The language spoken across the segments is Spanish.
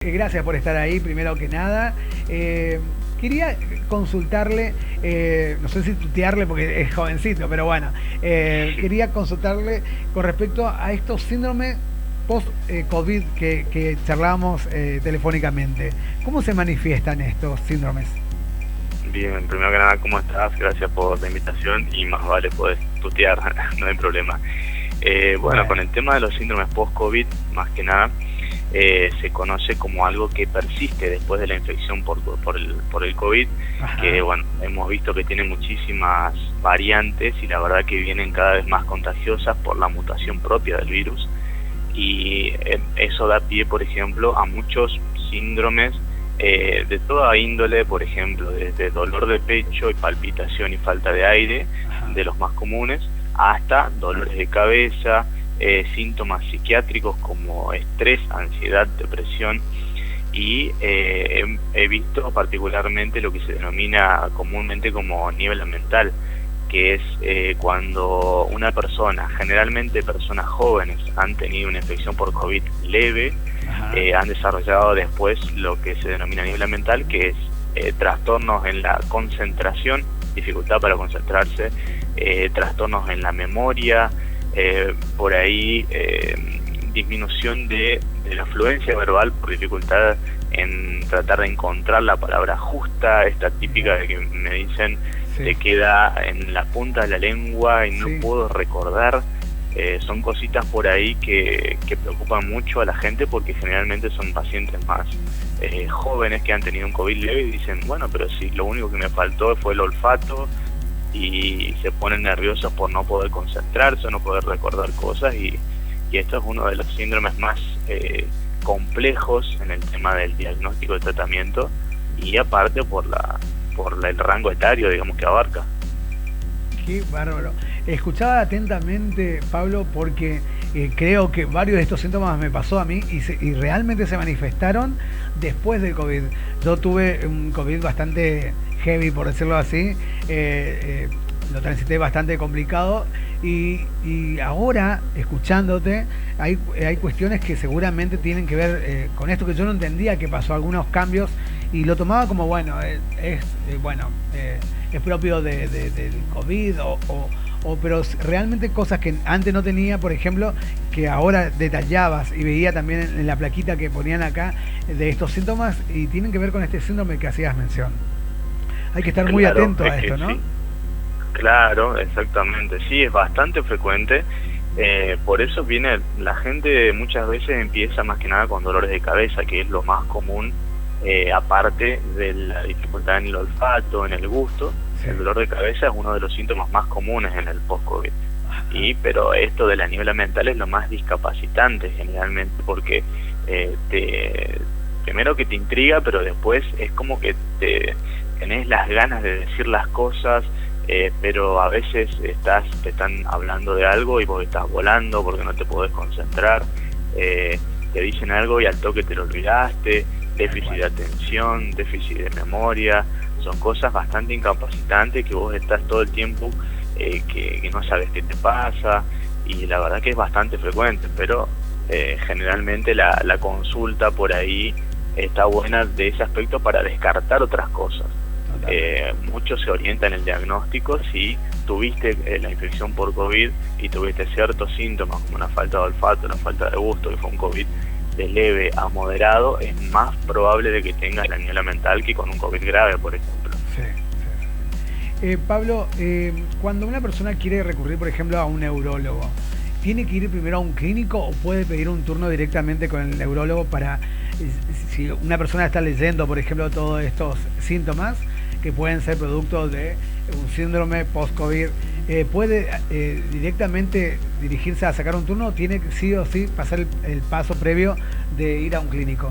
Gracias por estar ahí, primero que nada. Quería consultarle, no sé si tutearle porque es jovencito, pero bueno, quería consultarle con respecto a estos síndromes post-COVID que charlábamos telefónicamente. ¿Cómo se manifiestan estos síndromes? Bien, primero que nada, ¿cómo estás? Gracias por la invitación y más vale puedes tutear, no hay problema. Bueno, con Bueno, el tema de los síndromes post-COVID, más que nada, se conoce como algo que persiste después de la infección por el COVID, que ajá, bueno, hemos visto que tiene muchísimas variantes y la verdad que vienen cada vez más contagiosas por la mutación propia del virus y eso da pie, por ejemplo, a muchos síndromes de toda índole, por ejemplo, desde dolor de pecho y palpitación y falta de aire, ajá. de los más comunes, hasta dolores de cabeza, síntomas psiquiátricos como estrés, ansiedad, depresión y he visto particularmente lo que se denomina comúnmente como niebla mental, que es cuando una persona, generalmente personas jóvenes, han tenido una infección por COVID leve, Ajá. han desarrollado después lo que se denomina niebla mental, que es trastornos en la concentración, dificultad para concentrarse, trastornos en la memoria, por ahí disminución de la fluencia verbal por dificultad en tratar de encontrar la palabra justa, esta típica de que me dicen Sí, te queda en la punta de la lengua y no sí. puedo recordar. Son cositas por ahí que preocupan mucho a la gente porque generalmente son pacientes más jóvenes que han tenido un COVID leve y dicen, bueno, pero si lo único que me faltó fue el olfato, y se ponen nerviosos por no poder concentrarse, no poder recordar cosas y esto es uno de los síndromes más complejos en el tema del diagnóstico y tratamiento y aparte el rango etario, digamos, que abarca. Qué bárbaro. Escuchaba atentamente, Pablo, porque creo que varios de estos síntomas me pasó a mí y realmente se manifestaron después del COVID. Yo tuve un COVID bastante heavy, por decirlo así. Lo transité bastante complicado y ahora, escuchándote, hay cuestiones que seguramente tienen que ver con esto que yo no entendía, que pasó algunos cambios y lo tomaba como, bueno, bueno, es propio del COVID pero realmente cosas que antes no tenía, por ejemplo, que ahora detallabas y veía también en la plaquita que ponían acá de estos síntomas y tienen que ver con este síndrome que hacías mención. Hay que estar muy Claro, atento es a que esto, ¿no? sí, claro, exactamente, sí, es bastante frecuente. Por eso viene, la gente muchas veces empieza más que nada con dolores de cabeza, que es lo más común, aparte de la dificultad en el olfato, en el gusto. Sí. El dolor de cabeza es uno de los síntomas más comunes en el post-COVID. Pero esto de la niebla mental es lo más discapacitante generalmente porque primero que te intriga, pero después es como que tenés las ganas de decir las cosas, pero a veces te están hablando de algo y vos estás volando porque no te podés concentrar, te dicen algo y al toque te lo olvidaste, déficit de atención, déficit de memoria, son cosas bastante incapacitantes que vos estás todo el tiempo que no sabes qué te pasa y la verdad que es bastante frecuente, pero generalmente la consulta por ahí está buena de ese aspecto para descartar otras cosas. Totalmente. Muchos se orientan en el diagnóstico si tuviste la infección por COVID y tuviste ciertos síntomas como una falta de olfato, una falta de gusto, que fue un COVID de leve a moderado, es más probable de que tengas la niebla mental que con un COVID grave, por ejemplo. Sí, sí, sí. Pablo, cuando una persona quiere recurrir, por ejemplo, a un neurólogo, ¿tiene que ir primero a un clínico o puede pedir un turno directamente con el neurólogo para, si una persona está leyendo, por ejemplo, todos estos síntomas que pueden ser producto de un síndrome post-COVID, puede directamente dirigirse a sacar un turno o tiene que sí o sí pasar el paso previo de ir a un clínico?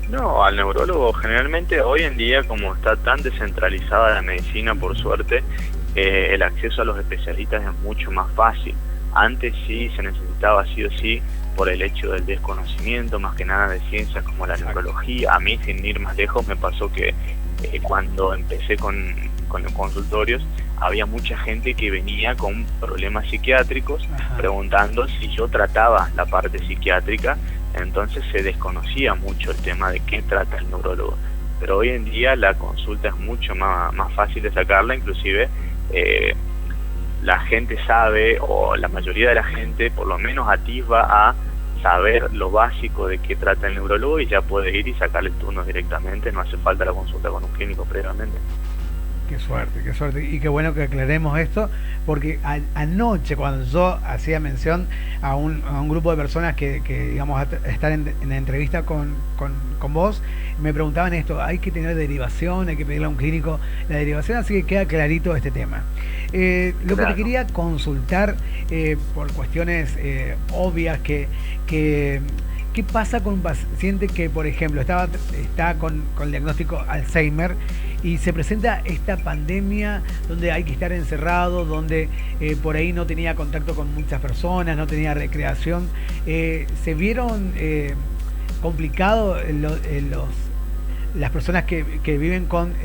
No, al neurólogo generalmente hoy en día, como está tan descentralizada la medicina, por suerte, el acceso a los especialistas es mucho más fácil. Antes sí se necesitaba sí o sí por el hecho del desconocimiento, más que nada de ciencias como la neurología. A mí, sin ir más lejos, me pasó que cuando empecé con los consultorios, había mucha gente que venía con problemas psiquiátricos, Ajá. preguntando si yo trataba la parte psiquiátrica, entonces se desconocía mucho el tema de qué trata el neurólogo. Pero hoy en día la consulta es mucho más fácil de sacarla, inclusive la gente sabe, o la mayoría de la gente por lo menos atisba a saber lo básico de qué trata el neurólogo y ya puede ir y sacarle el turno directamente, no hace falta la consulta con un clínico previamente. Qué suerte, y qué bueno que aclaremos esto, porque anoche cuando yo hacía mención a un grupo de personas que digamos estar en la entrevista con vos, me preguntaban esto: hay que tener derivación, hay que pedirle a un clínico la derivación, así que queda clarito este tema. Lo que te quería consultar, por cuestiones obvias, ¿qué pasa con un paciente que, por ejemplo, está con el diagnóstico Alzheimer y se presenta esta pandemia donde hay que estar encerrado, donde por ahí no tenía contacto con muchas personas, no tenía recreación? ¿Se vieron complicados las personas que viven con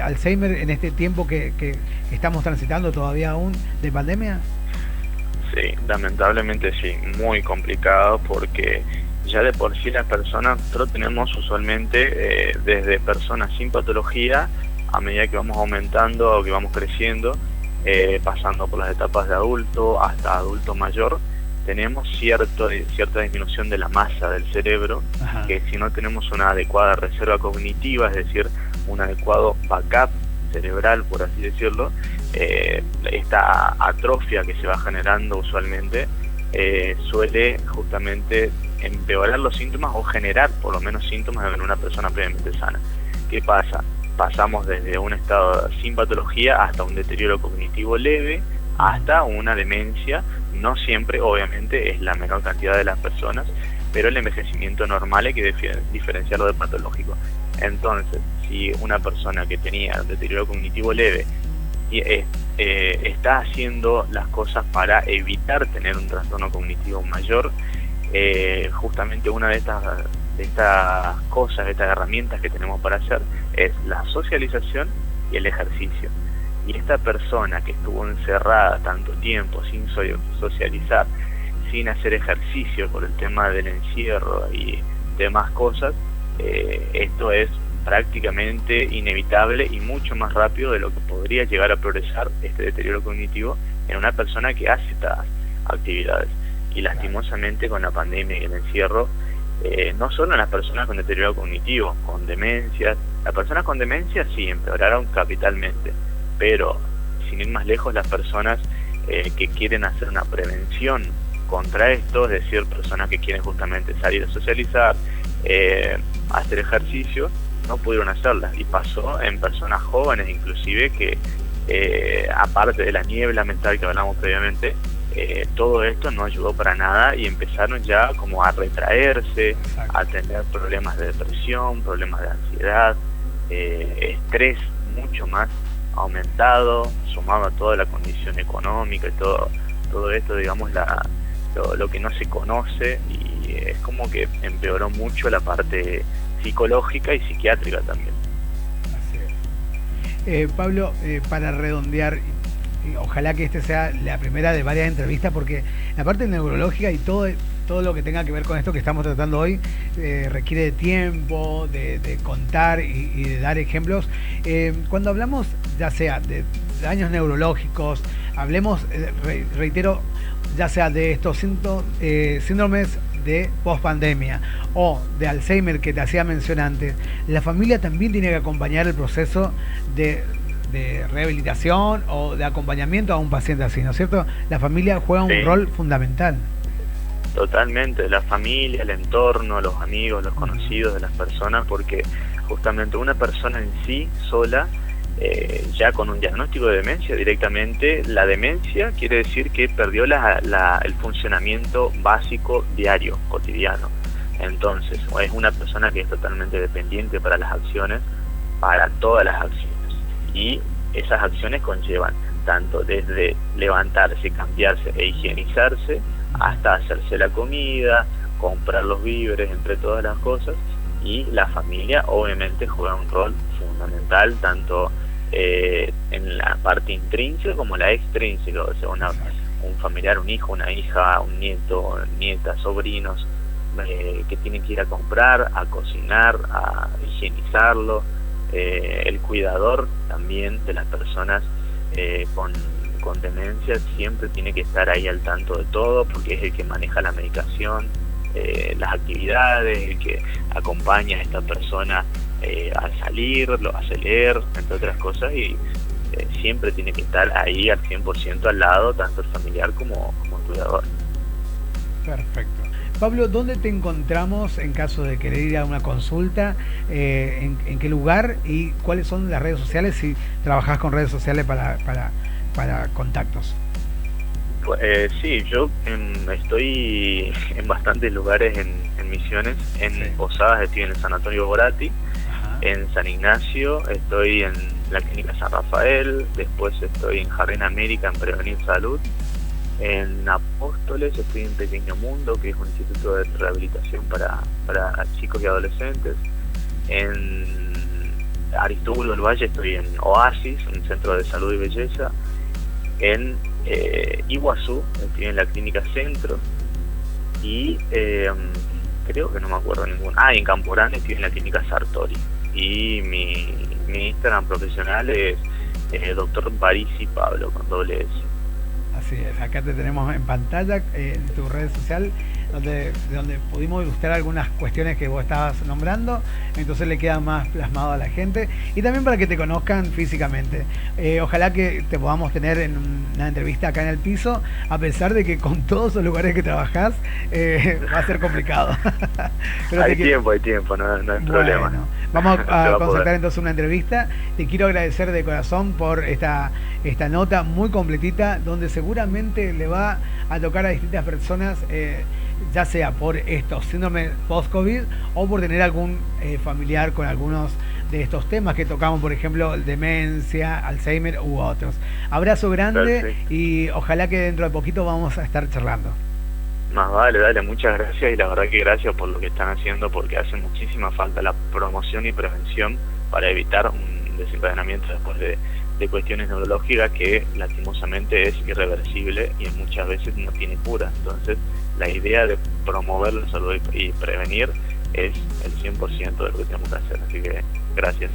Alzheimer en este tiempo que estamos transitando todavía aún de pandemia? Sí, lamentablemente sí, muy complicado, porque ya de por sí las personas, nosotros tenemos usualmente desde personas sin patología, a medida que vamos aumentando o que vamos creciendo, pasando por las etapas de adulto hasta adulto mayor, tenemos cierta disminución de la masa del cerebro. Ajá. Que si no tenemos una adecuada reserva cognitiva, es decir, un adecuado backup cerebral, por así decirlo, esta atrofia que se va generando usualmente suele justamente empeorar los síntomas o generar por lo menos síntomas en una persona previamente sana. ¿Qué pasa? Pasamos desde un estado sin patología hasta un deterioro cognitivo leve, hasta una demencia. No siempre, obviamente, es la menor cantidad de las personas, pero el envejecimiento normal hay que diferenciarlo de patológico. Entonces, si una persona que tenía un deterioro cognitivo leve está haciendo las cosas para evitar tener un trastorno cognitivo mayor, justamente una de estas cosas, de estas herramientas que tenemos para hacer es la socialización y el ejercicio. Y esta persona que estuvo encerrada tanto tiempo sin socializar, sin hacer ejercicio por el tema del encierro y demás cosas, esto es prácticamente inevitable y mucho más rápido de lo que podría llegar a progresar este deterioro cognitivo en una persona que hace estas actividades. Y lastimosamente con la pandemia y el encierro, no solo en las personas con deterioro cognitivo, con demencias, las personas con demencia sí empeoraron capitalmente, pero sin ir más lejos, las personas que quieren hacer una prevención contra esto, es decir, personas que quieren justamente salir a socializar, hacer ejercicio, no pudieron hacerlas, y pasó en personas jóvenes inclusive que aparte de la niebla mental que hablamos previamente, todo esto no ayudó para nada y empezaron ya como a retraerse, a tener problemas de depresión, problemas de ansiedad, estrés mucho más aumentado, sumado a toda la condición económica y todo esto, digamos, lo que no se conoce, y es como que empeoró mucho la parte psicológica y psiquiátrica también. Así es. Pablo, para redondear, ojalá que este sea la primera de varias entrevistas, porque la parte neurológica y todo lo que tenga que ver con esto que estamos tratando hoy requiere de tiempo, de contar y de dar ejemplos. Cuando hablamos ya sea de daños neurológicos, hablemos, reitero, ya sea de estos síndromes de pospandemia o de Alzheimer que te hacía mención antes, la familia también tiene que acompañar el proceso de rehabilitación o de acompañamiento a un paciente así, ¿no es cierto? La familia juega un rol fundamental. Totalmente, la familia, el entorno, los amigos, los conocidos de las personas, porque justamente una persona en sí sola, ya con un diagnóstico de demencia directamente, la demencia quiere decir que perdió el funcionamiento básico diario, cotidiano. Entonces, es una persona que es totalmente dependiente para las acciones, para todas las acciones. Y esas acciones conllevan tanto desde levantarse, cambiarse e higienizarse, hasta hacerse la comida, comprar los víveres, entre todas las cosas. Y la familia obviamente juega un rol fundamental tanto en la parte intrínseca como la extrínseca, o sea, un familiar, un hijo, una hija, un nieto, nieta, sobrinos, que tienen que ir a comprar, a cocinar, a higienizarlo. El cuidador también de las personas con demencia siempre tiene que estar ahí al tanto de todo, porque es el que maneja la medicación, las actividades, el que acompaña a esta persona al salir, lo hace leer, entre otras cosas, y siempre tiene que estar ahí al 100% al lado, tanto el familiar como el cuidador. Perfecto. Pablo, ¿dónde te encontramos en caso de querer ir a una consulta? ¿En qué lugar? ¿Y cuáles son las redes sociales si trabajás con redes sociales para contactos? Sí, yo estoy en bastantes lugares en Misiones. En Posadas estoy en el Sanatorio Borati. Ajá. En San Ignacio estoy en la Clínica San Rafael. Después estoy en Jardín América, en Prevenir Salud. En Apóstoles estoy en Pequeño Mundo, que es un instituto de rehabilitación para chicos y adolescentes. En Aristóbulo del Valle estoy en Oasis, un centro de salud y belleza. En Iguazú estoy en la Clínica Centro. Y creo que no me acuerdo ninguna. En Camporán estoy en la Clínica Sartori. Y mi Instagram profesional es Dr. Barisi Pablo, con doble S. Así es, acá te tenemos en pantalla, en tu red social, donde pudimos ilustrar algunas cuestiones que vos estabas nombrando, entonces le queda más plasmado a la gente y también para que te conozcan físicamente. Ojalá que te podamos tener en una entrevista acá en el piso, a pesar de que con todos los lugares que trabajás va a ser complicado. Pero hay tiempo, no hay problema. Vamos a concertar entonces una entrevista. Te quiero agradecer de corazón por esta nota muy completita, donde seguramente le va a tocar a distintas personas, ya sea por estos síndromes post-COVID o por tener algún familiar con algunos de estos temas que tocamos, por ejemplo, demencia, Alzheimer u otros. Abrazo grande. Perfecto. Y ojalá que dentro de poquito vamos a estar charlando. Más vale, dale, muchas gracias, y la verdad que gracias por lo que están haciendo, porque hace muchísima falta la promoción y prevención para evitar un desencadenamiento después de cuestiones neurológicas que lastimosamente es irreversible y muchas veces no tiene cura. Entonces la idea de promover la salud y prevenir es el 100% de lo que tenemos que hacer, así que gracias.